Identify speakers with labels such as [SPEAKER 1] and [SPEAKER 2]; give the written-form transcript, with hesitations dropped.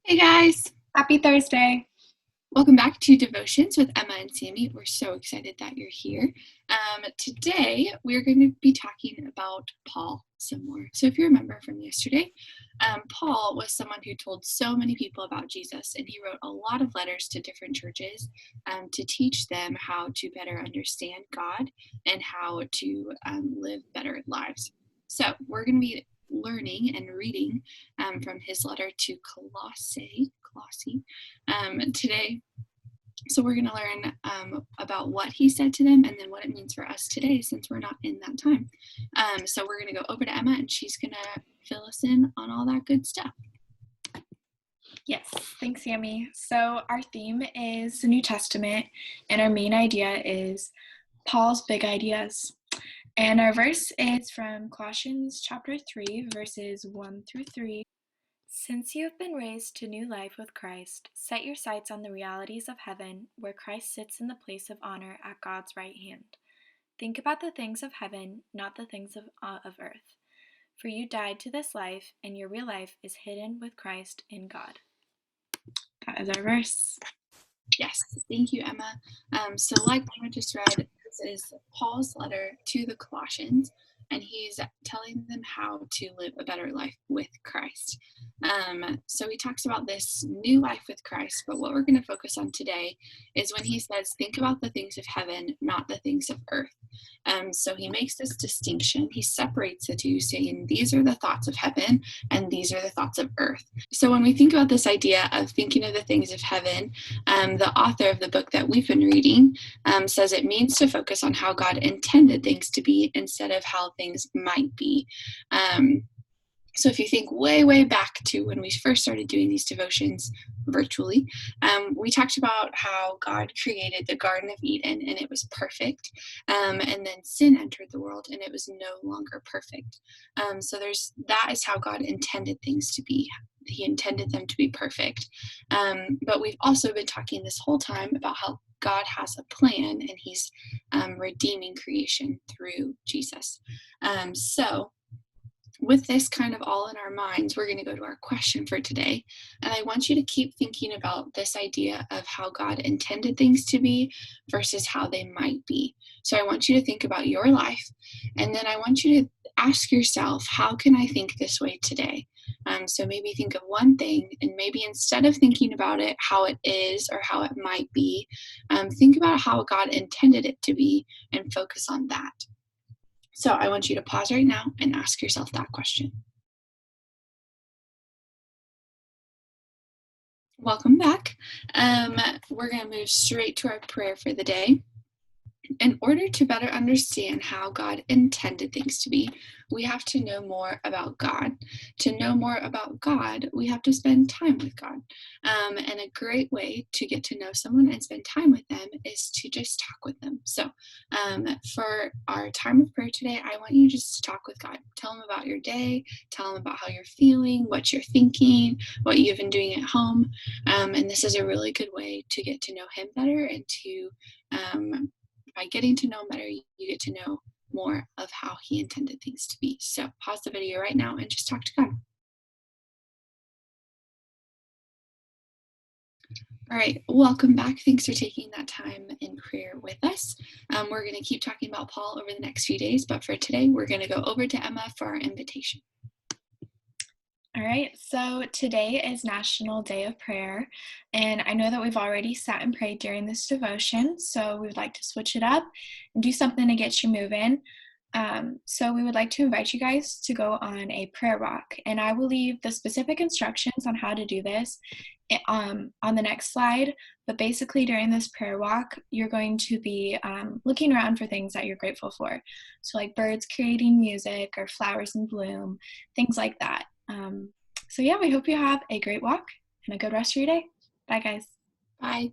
[SPEAKER 1] Hey guys,
[SPEAKER 2] Happy Thursday.
[SPEAKER 1] welcome back to Devotions with Emma and Sammy. We're so excited that you're here. Today, we're going to be talking about Paul some more. So, if you remember from yesterday, Paul was someone who told so many people about Jesus, and he wrote a lot of letters to different churches to teach them how to better understand God and how to live better lives. So, we're going to be learning and reading from his letter to Colossae today. So we're going to learn about what he said to them and then what it means for us today since we're not in that time. So we're going to go over to Emma and she's going to fill us in on all that good stuff.
[SPEAKER 2] Yes, thanks, Sammy. So our theme is the New Testament, and our main idea is Paul's big ideas. And our verse is from Colossians chapter 3, verses 1 through 3. Since you have been raised to new life with Christ, set your sights on the realities of heaven, where Christ sits in the place of honor at God's right hand. Think about the things of heaven, not the things of earth. For you died to this life, and your real life is hidden with Christ in God. That is our verse.
[SPEAKER 1] Yes, thank you, Emma. So like Emma just read, this is Paul's letter to the Colossians, and he's telling them how to live a better life with Christ. So he talks about this new life with Christ, but what we're going to focus on today is when he says, think about the things of heaven, not the things of earth. So he makes this distinction. He separates the two, saying these are the thoughts of heaven and these are the thoughts of earth. So when we think about this idea of thinking of the things of heaven, the author of the book that we've been reading says it means to focus on how God intended things to be instead of how things might be. So if you think way back to when we first started doing these devotions virtually, we talked about how God created the Garden of Eden and it was perfect. And then sin entered the world and it was no longer perfect. So that is how God intended things to be. He intended them to be perfect. But we've also been talking this whole time about how God has a plan and he's redeeming creation through Jesus. So with this kind of all in our minds, we're going to go to our question for today. And I want you to keep thinking about this idea of how God intended things to be versus how they might be. So I want you to think about your life. And then I want you to ask yourself, how can I think this way today? So maybe think of one thing, and maybe instead of thinking about it how it is or how it might be, think about how God intended it to be and focus on that. So I want you to pause right now and ask yourself that question. Welcome back. We're going to move straight to our prayer for the day. In order to better understand how God intended things to be, we have to know more about God. To know more about God, we have to spend time with God. And a great way to get to know someone and spend time with them is to just talk with them. So for our time of prayer today, I want you just to talk with God. Tell him about your day. Tell him about how you're feeling, what you're thinking, what you've been doing at home. And this is a really good way to get to know him better and to by getting to know him better, you get to know more of how he intended things to be. So pause the video right now and just talk to God. All right, welcome back. Thanks for taking that time in prayer with us. We're going to keep talking about Paul over the next few days, but for today, we're going to go over to Emma for our invitation.
[SPEAKER 2] All right, so today is National Day of Prayer, and I know that we've already sat and prayed during this devotion, so we would like to switch it up and do something to get you moving. So we would like to invite you guys to go on a prayer walk, and I will leave the specific instructions on how to do this on the next slide. But basically during this prayer walk, you're going to be looking around for things that you're grateful for. So like birds creating music or flowers in bloom, things like that. So yeah, we hope you have a great walk and a good rest of your day. Bye, guys.
[SPEAKER 1] Bye.